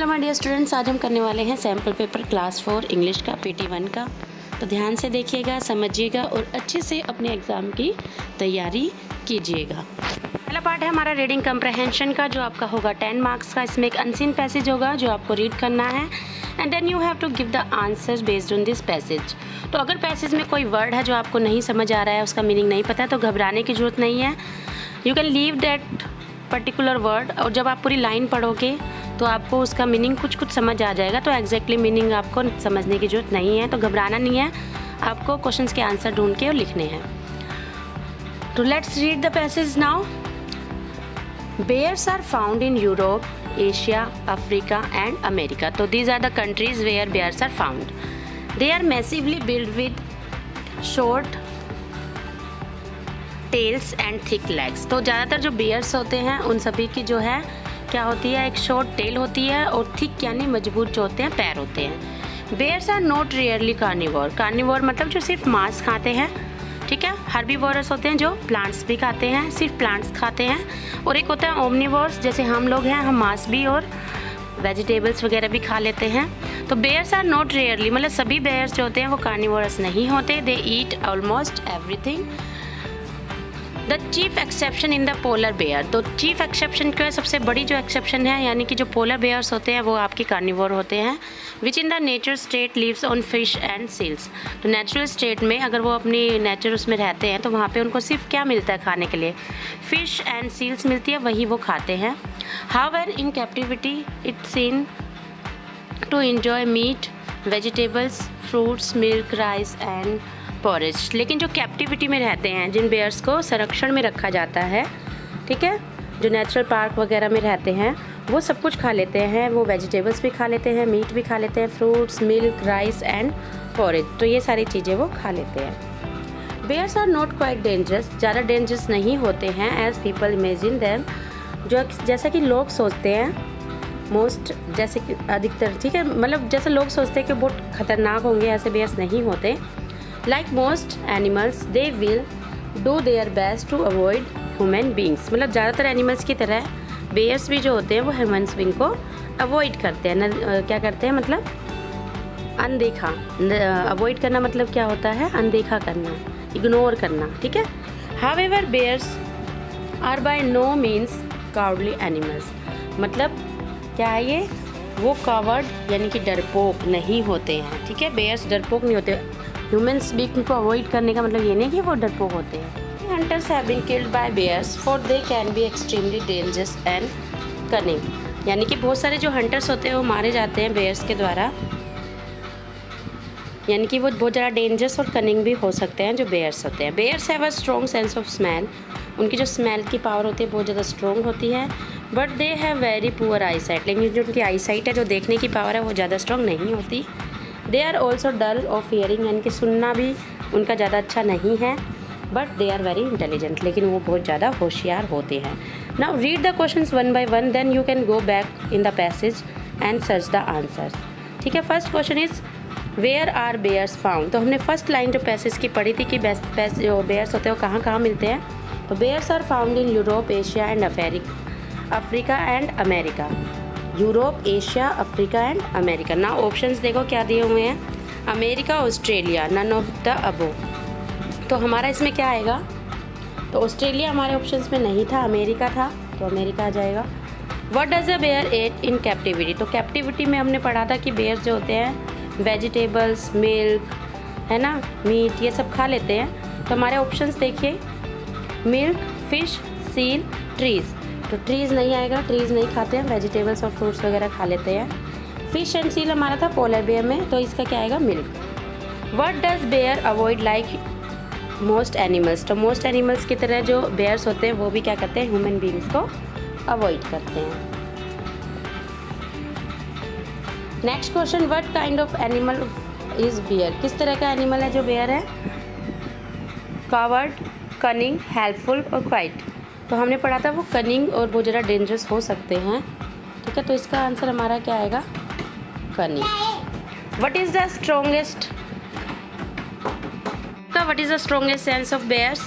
Hello my dear students, आज हम करने वाले हैं सैम्पल पेपर क्लास 4 इंग्लिश का PT1 का। तो ध्यान से देखिएगा, समझिएगा और अच्छे से अपने एग्ज़ाम की तैयारी कीजिएगा। पहला पार्ट है हमारा रीडिंग कम्प्रहेंशन का, जो आपका होगा 10 मार्क्स का। इसमें एक अनसीन पैसेज होगा जो आपको रीड करना है and then you have to give the answers based on this passage. तो अगर पैसेज में कोई वर्ड है जो आपको नहीं समझ आ रहा है, उसका मीनिंग नहीं पता है, तो घबराने की ज़रूरत नहीं है। You can leave that particular word, और जब आप पूरी लाइन पढ़ोगे तो आपको उसका मीनिंग कुछ समझ आ जाएगा। तो एग्जैक्टली मीनिंग आपको समझने की ज़रूरत नहीं है, तो घबराना नहीं है। आपको क्वेश्चंस के आंसर ढूंढ के और लिखने हैं। तो let's read the passage now. Bears are found in Europe, Asia, Africa and America. So these are the countries where bears are found. They are massively built with short tails and thick legs. तो ज़्यादातर जो bears होते हैं उन सभी की जो है क्या होती है, एक short tail होती है और thick यानी मजबूत जो होते हैं पैर होते हैं। Bears are not rarely carnivore. Carnivore मतलब जो सिर्फ मांस खाते हैं, ठीक है। हर्बीवोरस होते हैं जो प्लांट्स भी खाते हैं, सिर्फ प्लांट्स खाते हैं। और एक होता है ओमनीवोरस, जैसे हम लोग हैं, हम मांस भी और वेजिटेबल्स वगैरह भी खा लेते हैं। तो बेयर्स आर नॉट रेयरली, मतलब सभी बेयर्स जो होते हैं वो कार्निवोरस नहीं होते। They eat almost everything. The chief exception in the polar bear, तो चीफ एक्सेप्शन क्या है, सबसे बड़ी जो एक्सेप्शन है, यानी कि जो पोलर बेयर्स होते हैं वो आपकी कार्निवोर होते हैं। Which in the nature state lives on fish and seals, तो नेचुरल स्टेट में अगर वो अपनी नेचर उसमें रहते हैं तो वहाँ पे उनको सिर्फ क्या मिलता है खाने के लिए, फिश एंड सील्स मिलती है, वही वो खाते हैं। However in captivity it seems to enjoy meat, vegetables, fruits, milk, rice and porridge. लेकिन जो कैप्टिविटी में रहते हैं, जिन बेयर्स को संरक्षण में रखा जाता है, ठीक है, जो नेचुरल पार्क वगैरह में रहते हैं, वो सब कुछ खा लेते हैं। वो वेजिटेबल्स भी खा लेते हैं, मीट भी खा लेते हैं, fruits, milk, rice and porridge, तो ये सारी चीज़ें वो खा लेते हैं। Bears are not quite dangerous, ज़्यादा डेंजरस नहीं होते हैं एज पीपल इमेजिन देम, जो जैसा कि लोग सोचते हैं। मोस्ट जैसे कि अधिकतर, ठीक है, मतलब जैसे लोग सोचते हैं कि बहुत खतरनाक होंगे, ऐसे बेयर्स नहीं होते। Like most animals, they will do their best to avoid human beings. मतलब ज़्यादातर एनिमल्स की तरह बेयर्स भी जो होते हैं वो ह्यूमन्स बीइंग को अवॉइड करते हैं। क्या करते हैं, मतलब अनदेखा। अवॉइड करना मतलब क्या होता है, अनदेखा करना, इग्नोर करना, ठीक है। However, bears are by no means cowardly animals. मतलब क्या है ये, वो कावर्ड यानी कि डरपोक नहीं होते हैं, ठीक है। बेयर्स डरपोक नहीं होते। ह्यूमन्स बीइंग को अवॉइड करने का मतलब ये नहीं कि वो डरपोक होते हैं। Hunters have been killed by bears for they can be extremely dangerous and cunning, यानी कि बहुत सारे जो हंटर्स होते हैं वो मारे जाते हैं बेयर्स के द्वारा, यानी कि वो बहुत ज़्यादा डेंजरस और कनिंग भी हो सकते हैं जो बेयर्स होते हैं। Bears have a strong sense of smell, उनकी जो स्मेल की पावर होती है बहुत ज़्यादा स्ट्रॉन्ग होती है। But they have very poor I site, लेकिन जो उनकी आई साइट है, जो देखने की पावर है, वो ज़्यादा स्ट्रॉन्ग नहीं होती। They are also dull of hearing, यानी कि सुनना भी उनका ज़्यादा अच्छा नहीं है। But they are very intelligent, लेकिन वो बहुत ज़्यादा होशियार होते हैं। Now read the questions one by one, then you can go back in the passage and search the answers, ठीक है। First question is where are bears found. तो हमने फर्स्ट लाइन जो पैसेज की पढ़ी थी कि जो बेयर्स होते हैं वो कहाँ कहाँ मिलते हैं। तो bears are found in Europe, Asia and Africa and America. Europe, Asia, Africa and America. ना ऑप्शंस देखो क्या दिए हुए हैं, America, Australia, none of the above. तो हमारा इसमें क्या आएगा, तो ऑस्ट्रेलिया हमारे ऑप्शंस में नहीं था, अमेरिका था, तो अमेरिका आ जाएगा। What does a bear eat in captivity, तो कैप्टिविटी में हमने पढ़ा था कि बेयर्स जो होते हैं वेजिटेबल्स, मिल्क, है ना, मीट, ये सब खा लेते हैं। तो हमारे ऑप्शंस देखिए, मिल्क, फिश, सील, ट्रीज़। तो ट्रीज़ नहीं आएगा, ट्रीज़ नहीं खाते हैं, वेजिटेबल्स और फ्रूट्स वगैरह खा लेते हैं। फिश एंड सील हमारा था पोलर बेयर में, तो इसका क्या आएगा, milk. What does bear avoid like most animals, तो मोस्ट एनिमल्स की तरह जो बेयर्स होते हैं वो भी क्या करते हैं, ह्यूमन बीइंग्स को अवॉइड करते हैं। Next question, what kind of animal is bear, किस तरह का एनिमल है जो बेयर है, कावर्ड, कनिंग, हेल्पफुल और क्वाइट। तो हमने पढ़ा था वो कनिंग और बहुत ज़्यादा डेंजरस हो सकते हैं, ठीक है। तो इसका आंसर हमारा क्या आएगा, cunning. What is the strongest sense of bears,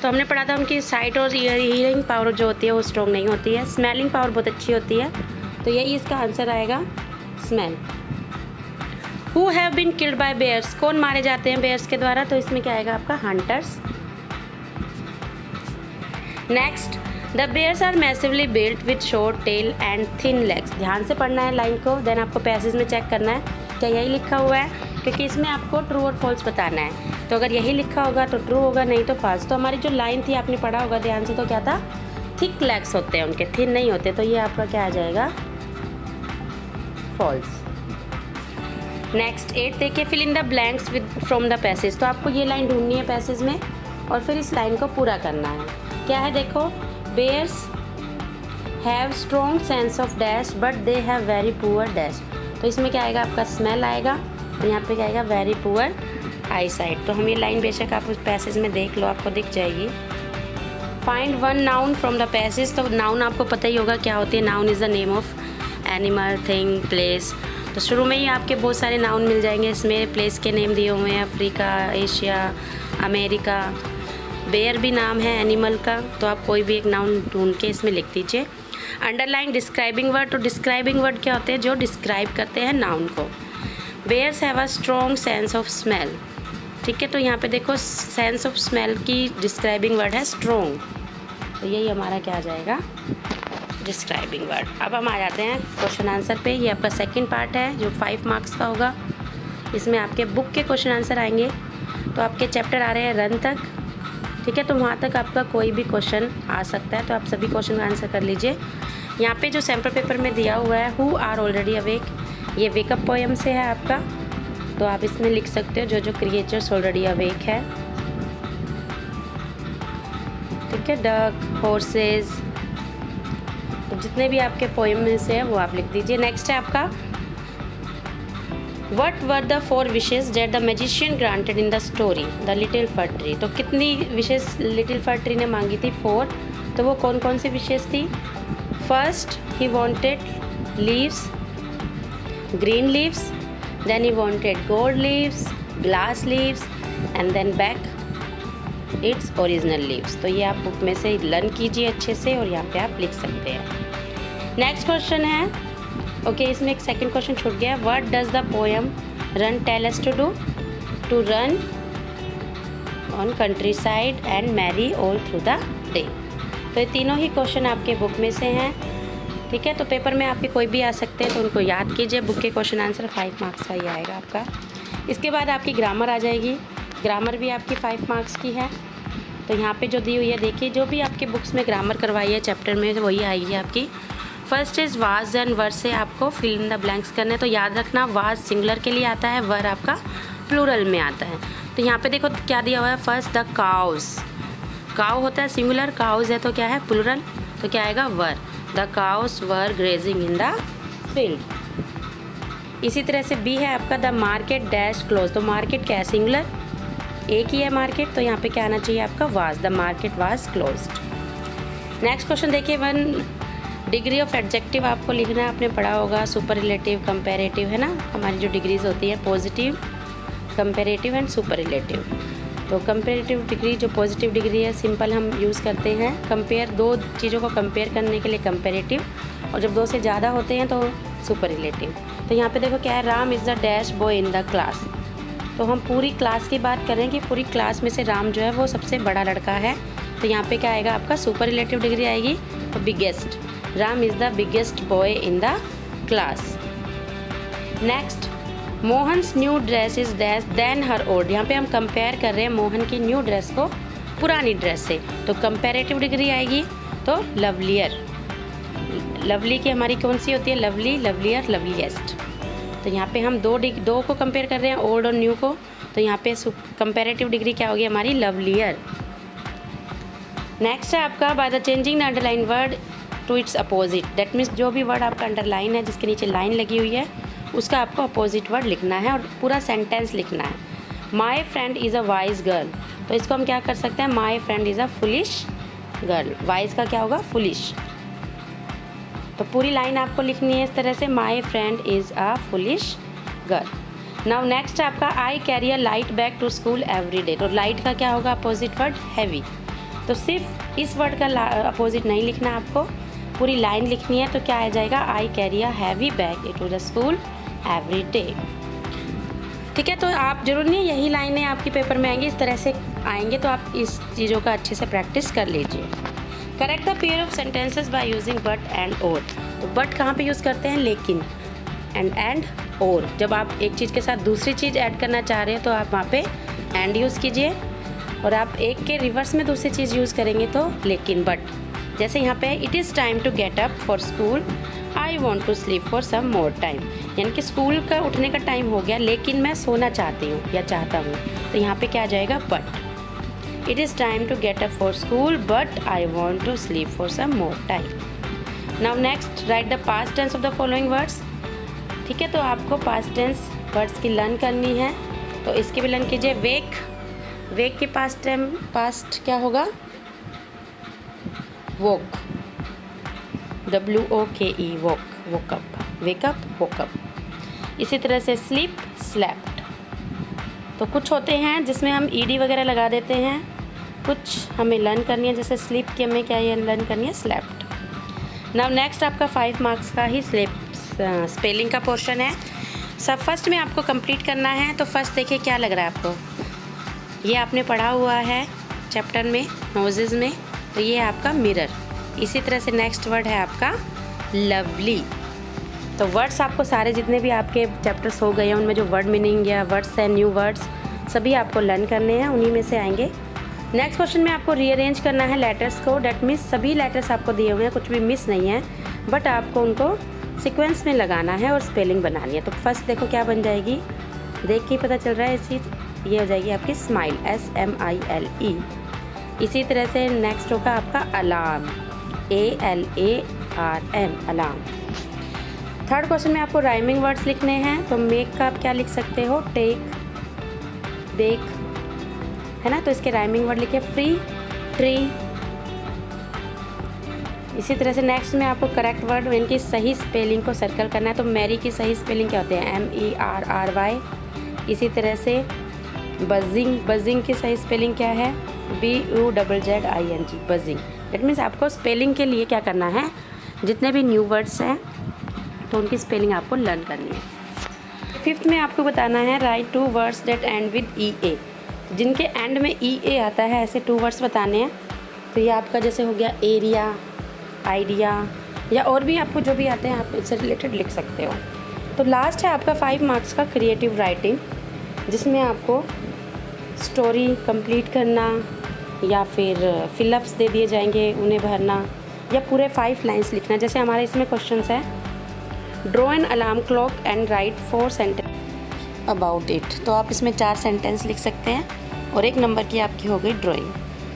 तो हमने पढ़ा था उनकी साइट और हियरिंग पावर जो होती है वो स्ट्रॉन्ग नहीं होती है। स्मेलिंग पावर बहुत अच्छी होती है, तो यही इसका आंसर आएगा, smell. Who have been killed by bears, कौन मारे जाते हैं बेयर्स के द्वारा, तो इसमें क्या आएगा आपका, hunters. Next, the bears are massively built with short tail and thin legs. ध्यान से पढ़ना है लाइन को, देन आपको पैसेज में चेक करना है क्या यही लिखा हुआ है, क्योंकि इसमें आपको ट्रू और फॉल्स बताना है। तो अगर यही लिखा होगा तो ट्रू होगा, नहीं तो फॉल्स। तो हमारी जो लाइन थी आपने पढ़ा होगा ध्यान से, तो क्या था, थिक लेग्स होते हैं उनके, थिन नहीं होते, तो ये आपका क्या आ जाएगा, फॉल्स। नेक्स्ट 8 देखिए, fill in the blanks with from the passage. तो आपको ये लाइन ढूंढनी है पैसेज में और फिर इस लाइन को पूरा करना है। क्या है देखो, bears have strong sense of dash but they have very poor dash. तो इसमें क्या आएगा आपका, स्मेल आएगा, और यहाँ पे क्या आएगा, वेरी पुअर आई साइट। तो हम ये लाइन बेशक आप उस पैसेज में देख लो, आपको दिख जाएगी। Find one noun from the passage. तो नाउन आपको पता ही होगा क्या होती है, noun is the name of animal, thing, place. तो शुरू में ही आपके बहुत सारे नाउन मिल जाएंगे, इसमें प्लेस के नेम दिए हुए हैं, अफ्रीका, एशिया, अमेरिका। बेयर भी नाम है एनिमल का, तो आप कोई भी एक नाउन ढूंढ के इसमें लिख दीजिए। Underline describing word. तो डिस्क्राइबिंग वर्ड क्या होते हैं, जो डिस्क्राइब करते हैं नाउन को। Bears have a strong sense of smell. ठीक है, तो यहाँ पे देखो सेंस ऑफ स्मेल की डिस्क्राइबिंग वर्ड है स्ट्रॉन्ग, तो यही हमारा क्या आ जाएगा, डिस्क्राइबिंग वर्ड। अब हम आ जाते हैं क्वेश्चन आंसर पे। ये आपका सेकंड पार्ट है जो 5 मार्क्स का होगा। इसमें आपके बुक के क्वेश्चन आंसर आएंगे। तो आपके चैप्टर आ रहे हैं रन तक, ठीक है, तो वहाँ तक आपका कोई भी क्वेश्चन आ सकता है, तो आप सभी क्वेश्चन का आंसर कर लीजिए। यहाँ पे जो सैम्पल पेपर में दिया हुआ है, हु आर ऑलरेडी अवेक, ये वेकअप पोएम से है आपका, तो आप इसमें लिख सकते हो जो जो क्रिएचर्स ऑलरेडी अवेक है। ठीक है, डक, हॉर्सेस, तो जितने भी आपके पोएम में से है वो आप लिख दीजिए। नेक्स्ट है आपका, What were the 4 wishes that the magician granted in the story The Little Fir Tree? तो कितनी विशेष लिटिल फर ट्री ने मांगी थी, 4। तो वो कौन कौन सी विशेष थी? First he wanted leaves, green leaves, then he wanted gold leaves, glass leaves, and then back its original leaves. तो ये आप बुक में से लर्न कीजिए अच्छे से और यहाँ पे आप लिख सकते हैं। नेक्स्ट क्वेश्चन है, ओके, इसमें एक सेकंड क्वेश्चन छूट गया। What does the poem run tell us to do? To run on countryside and merry all through the day. तो ये तीनों ही क्वेश्चन आपके बुक में से हैं, ठीक है, तो पेपर में आपके कोई भी आ सकते हैं, तो उनको याद कीजिए। बुक के क्वेश्चन आंसर 5 मार्क्स का ही आएगा आपका। इसके बाद आपकी ग्रामर आ जाएगी। ग्रामर भी आपकी 5 मार्क्स की है। तो यहाँ पे जो दी हुई है देखिए, जो भी आपकी बुक्स में ग्रामर करवाई है चैप्टर में वही आएगी आपकी। फर्स्ट इज़ वाज एंड वर से आपको फिल इन द ब्लैंक्स करने। तो याद रखना, वाज सिंगुलर के लिए आता है, वर आपका प्लूरल में आता है। तो यहाँ पे देखो क्या दिया हुआ है, फर्स्ट द काउज। काउ होता है सिंगुलर, काउज है तो क्या है प्लूरल, तो क्या आएगा were. The cows were grazing in the field. इसी तरह से बी है आपका, द मार्केट डैश क्लोज। तो मार्केट क्या है, सिंगुलर, एक ही है मार्केट, तो यहाँ पे क्या आना चाहिए आपका was, the market was closed. Next question देखिए, 1 डिग्री ऑफ एडजेक्टिव आपको लिखना है, आपने पढ़ा होगा, सुपररिलेटिव, कंपैरेटिव, है ना, हमारी जो डिग्रीज होती है पॉजिटिव, कंपैरेटिव एंड सुपररिलेटिव। तो कंपैरेटिव डिग्री जो पॉजिटिव डिग्री है, सिंपल हम यूज़ करते हैं कंपेयर, 2 चीज़ों को कंपेयर करने के लिए कंपैरेटिव, और जब 2 से ज़्यादा होते हैं तो सुपररिलेटिव। तो यहाँ पे देखो क्या है, Ram is the dash boy in the class. तो हम पूरी क्लास की बात करें कि पूरी क्लास में से राम जो है वो सबसे बड़ा लड़का है, तो यहाँ पे क्या आएगा आपका सुपररिलेटिव डिग्री आएगी, तो biggest, Ram is the biggest boy in the class. Next, Mohan's new dress is dash than her old. यहाँ पे हम कंपेयर कर रहे हैं मोहन की न्यू ड्रेस को पुरानी ड्रेस से, तो कंपैरेटिव डिग्री आएगी तो लवलियर। लवली की हमारी कौन सी होती है, लवली, लवलियर, लवलीएस्ट। तो यहाँ पे हम दो को कंपेयर कर रहे हैं, ओल्ड और न्यू को, तो यहाँ पे कंपैरेटिव डिग्री क्या होगी हमारी, लवलियर। नेक्स्ट है आपका, by the changing the underline word to its opposite. That means जो भी वर्ड आपका अंडरलाइन है, जिसके नीचे लाइन लगी हुई है, उसका आपको अपोजिट वर्ड लिखना है और पूरा सेंटेंस लिखना है। माई friend is a wise girl, तो इसको हम क्या कर सकते हैं, माई friend is a foolish girl. Wise का क्या होगा, फुलिश। तो पूरी लाइन आपको लिखनी है इस तरह से, my friend is a foolish girl. Now next आपका, I carry a light bag to school every day. तो लाइट का क्या होगा अपोजिट वर्ड, हैवी। तो सिर्फ इस वर्ड का अपोजिट नहीं लिखना आपको, पूरी लाइन लिखनी है तो क्या आ जाएगा, I carry a heavy bag to the school every day. ठीक है, तो आप जरूर नहीं यही लाइनें आपके पेपर में आएंगी, इस तरह से आएंगे, तो आप इस चीज़ों का अच्छे से प्रैक्टिस कर लीजिए। Correct the pair of sentences by using but and और। तो बट कहाँ पे यूज़ करते हैं, लेकिन, एंड और। जब आप एक चीज़ के साथ दूसरी चीज़ ऐड करना चाह रहे हैं तो आप वहाँ पे एंड यूज़ कीजिए, और आप एक के रिवर्स में दूसरी चीज़ यूज़ करेंगे तो लेकिन। बट जैसे यहाँ पे it is time to get up for school, I want to sleep for some more time, यानी कि स्कूल का उठने का टाइम हो गया लेकिन मैं सोना चाहती हूँ या चाहता हूँ, तो यहाँ पे क्या आ जाएगा, but. It is time to get up for school but I want to sleep for some more time. Now next write the past tense of the following words. ठीक है, तो आपको पास्ट टेंस वर्ड्स की learn करनी है, तो इसकी भी लर्न कीजिए। वेक, वेक के पास्ट क्या होगा, walk, WOKE, walk, woke up, wake up, woke up. इसी तरह से स्लीप, स्लेप्ट। तो कुछ होते हैं जिसमें हम ED वगैरह लगा देते हैं, कुछ हमें लर्न करनी है, जैसे स्लीप की हमें क्या ये लर्न करनी है, स्लेप्ट। नाउ नेक्स्ट आपका 5 मार्क्स का ही स्पेलिंग का पोर्शन है। सब फर्स्ट में आपको कंप्लीट करना है, तो फर्स्ट देखिए क्या लग रहा है आपको, ये आपने पढ़ा हुआ है चैप्टर में नोजेस में, तो ये है आपका मिरर। इसी तरह से नेक्स्ट वर्ड है आपका लवली। तो वर्ड्स आपको सारे जितने भी आपके चैप्टर्स हो गए हैं उनमें जो वर्ड मीनिंग या वर्ड्स हैं, न्यू वर्ड्स, सभी आपको लर्न करने हैं, उन्हीं में से आएंगे। नेक्स्ट क्वेश्चन में आपको रीअरेंज करना है लेटर्स को, डेट मीन्स सभी लेटर्स आपको दिए हुए हैं, कुछ भी मिस नहीं है, बट आपको उनको सीक्वेंस में लगाना है और स्पेलिंग बनानी है। तो फर्स्ट देखो क्या बन जाएगी, देख के पता चल रहा है इसी, ये हो जाएगी आपकी स्माइल, SMILE। इसी तरह से नेक्स्ट होगा आपका alarm, ALARM, alarm. Third question में आपको राइमिंग वर्ड्स लिखने हैं, तो मेक का आप क्या लिख सकते हो, टेक, बेक, है ना, तो इसके राइमिंग वर्ड लिखिए, फ्री, ट्री। इसी तरह से नेक्स्ट में आपको करेक्ट वर्ड इनकी सही स्पेलिंग को सर्कल करना है, तो मैरी की सही स्पेलिंग क्या होती है, MERRY। इसी तरह से बजिंग, बजिंग की सही स्पेलिंग क्या है, BUZZING, बजिंग। दैट मीन्स आपको स्पेलिंग के लिए क्या करना है, जितने भी न्यू वर्ड्स हैं तो उनकी स्पेलिंग आपको लर्न करनी है। फिफ्थ में आपको बताना है right 2 words that and with EA, जिनके एंड में EA आता है, ऐसे 2 वर्ड्स बताने हैं। तो ये आपका जैसे हो गया एरिया, आइडिया, या और भी आपको जो भी आते हैं आप इससे रिलेटेड लिख सकते हो। तो लास्ट है आपका 5 मार्क्स का क्रिएटिव राइटिंग, जिसमें आपको स्टोरी कंप्लीट करना या फिर फिलअप्स दे दिए जाएंगे, उन्हें भरना, या पूरे 5 लाइन्स लिखना। जैसे हमारे इसमें क्वेश्चंस है, draw an alarm clock and right 4 sentence about it. तो आप इसमें 4 सेंटेंस लिख सकते हैं और 1 नंबर की आपकी हो गई ड्राइंग।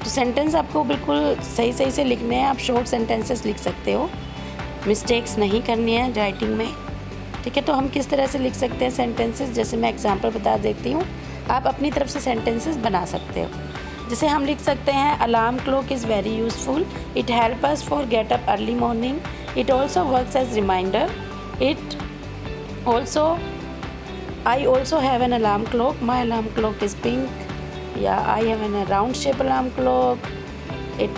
तो सेंटेंस आपको बिल्कुल सही से लिखने हैं, आप शॉर्ट सेंटेंसेस लिख सकते हो, मिस्टेक्स नहीं करनी है राइटिंग में। ठीक है, तो हम किस तरह से लिख सकते हैं सेंटेंसेस, जैसे मैं एग्जांपल बता देती हूँ, आप अपनी तरफ से सेंटेंसेस बना सकते हो। जैसे हम लिख सकते हैं, alarm clock is very useful, it help us for get up early morning, it also works as reminder, it also, I also have an alarm clock, my alarm clock is pink, या I have an round shape alarm clock, it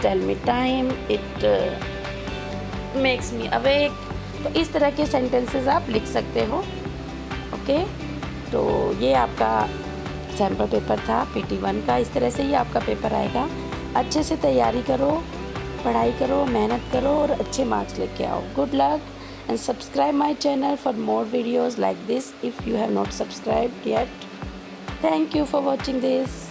tell me time, it makes me awake. तो इस तरह के sentences आप लिख सकते हो। Okay, तो ये आपका सैम्पल पेपर था PT1 का। इस तरह से ही आपका पेपर आएगा। अच्छे से तैयारी करो, पढ़ाई करो, मेहनत करो और अच्छे मार्क्स लेके आओ। Good luck and subscribe my channel for more videos like this if you have not subscribed yet. Thank you for watching this.